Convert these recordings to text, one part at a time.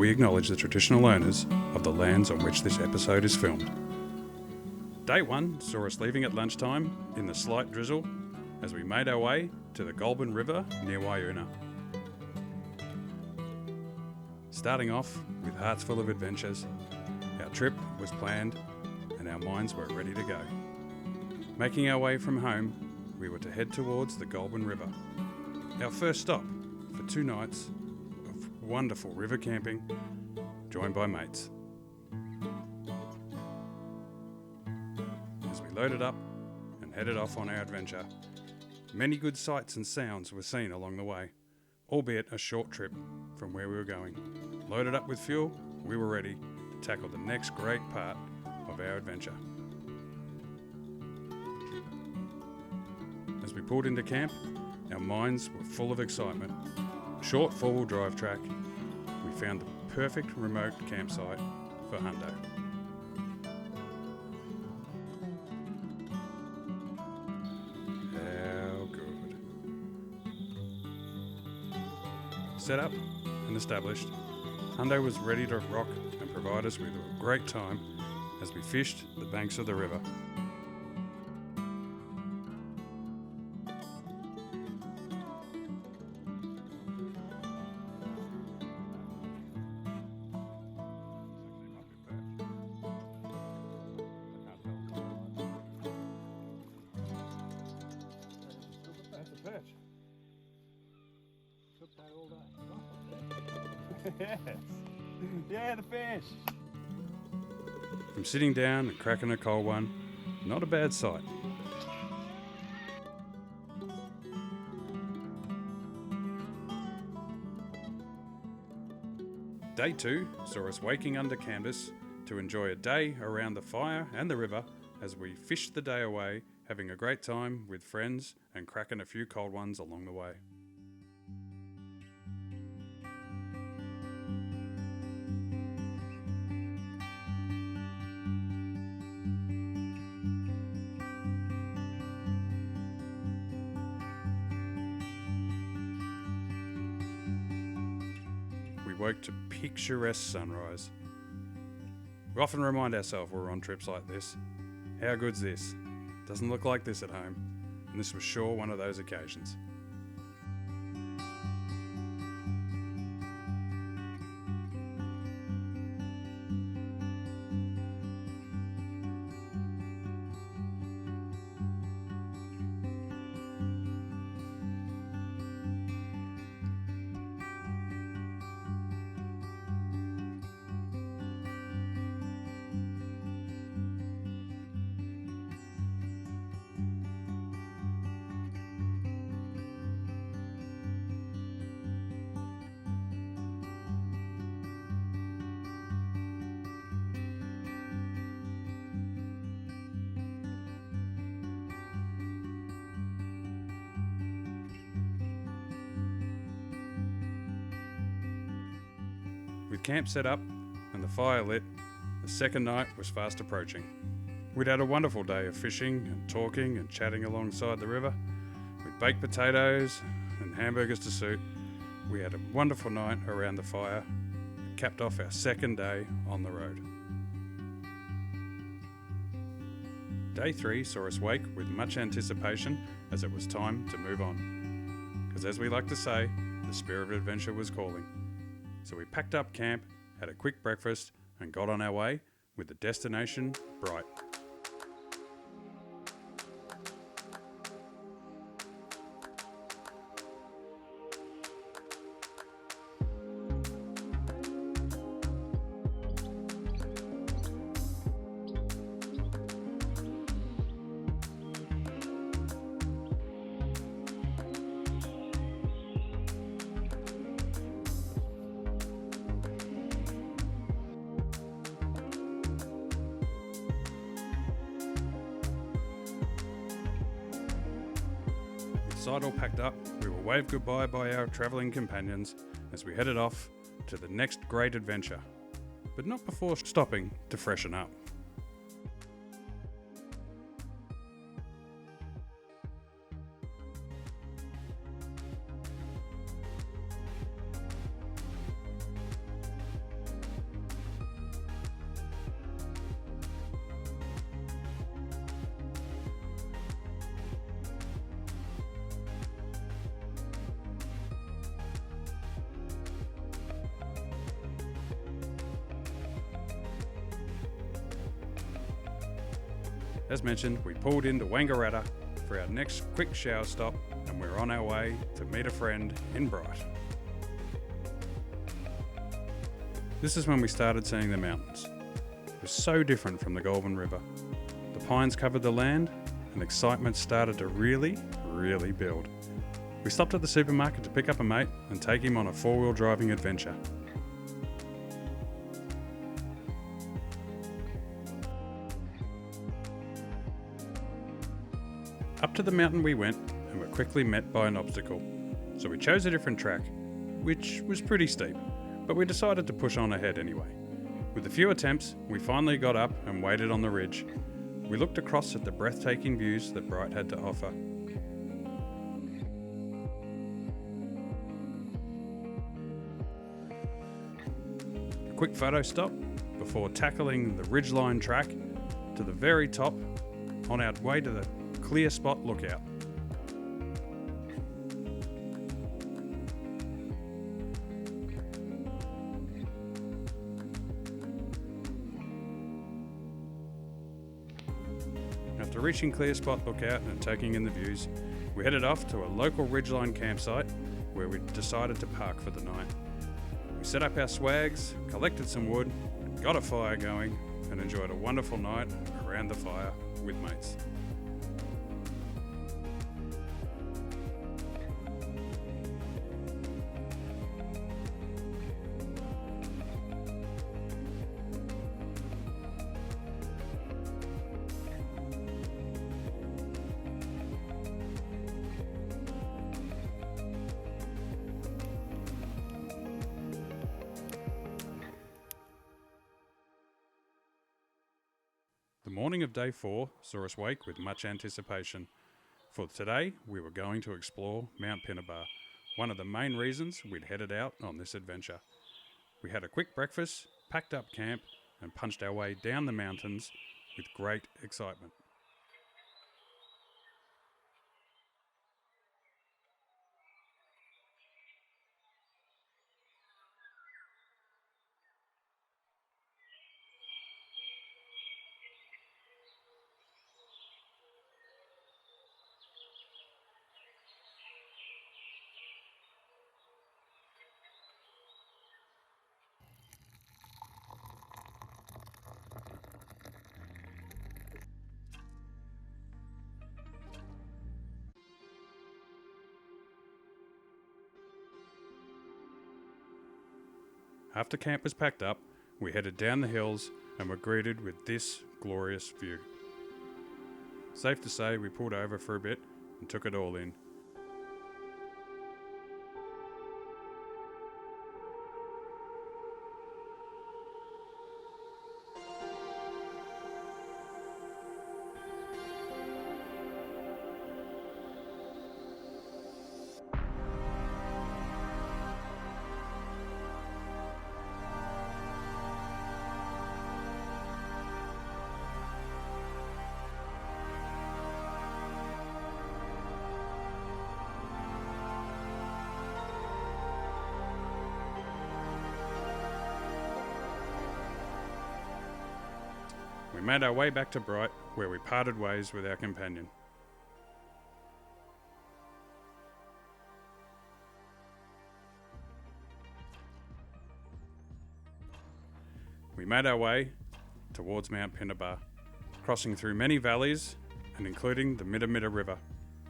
we acknowledge the traditional owners of the lands on which this episode is filmed. Day 1 saw us leaving at lunchtime in the slight drizzle as we made our way to the Goulburn River near Wyuna. Starting off with hearts full of adventures, our trip was planned and our minds were ready to go. Making our way from home, we were to head towards the Goulburn River. Our first stop for 2 nights of wonderful river camping, joined by mates. As we loaded up and headed off on our adventure, many good sights and sounds were seen along the way, albeit a short trip from where we were going. Loaded up with fuel, we were ready to tackle the next great part of our adventure. As we pulled into camp, our minds were full of excitement. Short 4-wheel drive track, we found the perfect remote campsite for hundo. How good. Set up and established, hundo was ready to rock and provide us with a great time as we fished the banks of the river. Yes. Yeah, the fish. From sitting down and cracking a cold one, not a bad sight. Day 2 saw us waking under canvas to enjoy a day around the fire and the river as we fished the day away, having a great time with friends and cracking a few cold ones along the way. Woke to picturesque sunrise. We often remind ourselves we're on trips like this. How good's this? Doesn't look like this at home, and this was sure one of those occasions. With camp set up and the fire lit, the second night was fast approaching. We'd had a wonderful day of fishing and talking and chatting alongside the river. With baked potatoes and hamburgers to suit, we had a wonderful night around the fire and capped off our second day on the road. Day 3 saw us wake with much anticipation as it was time to move on. Because as we like to say, the spirit of adventure was calling. So we packed up camp, had a quick breakfast, and got on our way with the destination bright. Side all packed up, we were waved goodbye by our travelling companions as we headed off to the next great adventure, but not before stopping to freshen up. As mentioned, we pulled into Wangaratta for our next quick shower stop, and we're on our way to meet a friend in Bright. This is when we started seeing the mountains. It was so different from the Goulburn River. The pines covered the land, and excitement started to really build. We stopped at the supermarket to pick up a mate and take him on a four-wheel driving adventure. Up to the mountain we went and were quickly met by an obstacle, so we chose a different track, which was pretty steep, but we decided to push on ahead anyway. With a few attempts, we finally got up and waited on the ridge. We looked across at the breathtaking views that Bright had to offer. A quick photo stop before tackling the ridgeline track to the very top on our way to the Clear Spot Lookout. After reaching Clear Spot Lookout and taking in the views, we headed off to a local ridgeline campsite where we decided to park for the night. We set up our swags, collected some wood, got a fire going, and enjoyed a wonderful night around the fire with mates. The morning of day 4 saw us wake with much anticipation. For today, we were going to explore Mount Pinaba, one of the main reasons we'd headed out on this adventure. We had a quick breakfast, packed up camp, and punched our way down the mountains with great excitement. After camp was packed up, we headed down the hills and were greeted with this glorious view. Safe to say we pulled over for a bit and took it all in. We made our way back to Bright, where we parted ways with our companion. We made our way towards Mount Pinaba, crossing through many valleys and including the Pinaba River,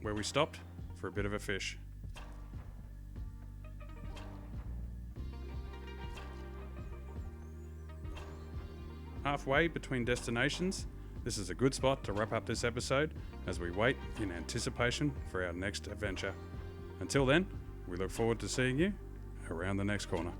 where we stopped for a bit of a fish. Halfway between destinations, this is a good spot to wrap up this episode as we wait in anticipation for our next adventure. Until then, we look forward to seeing you around the next corner.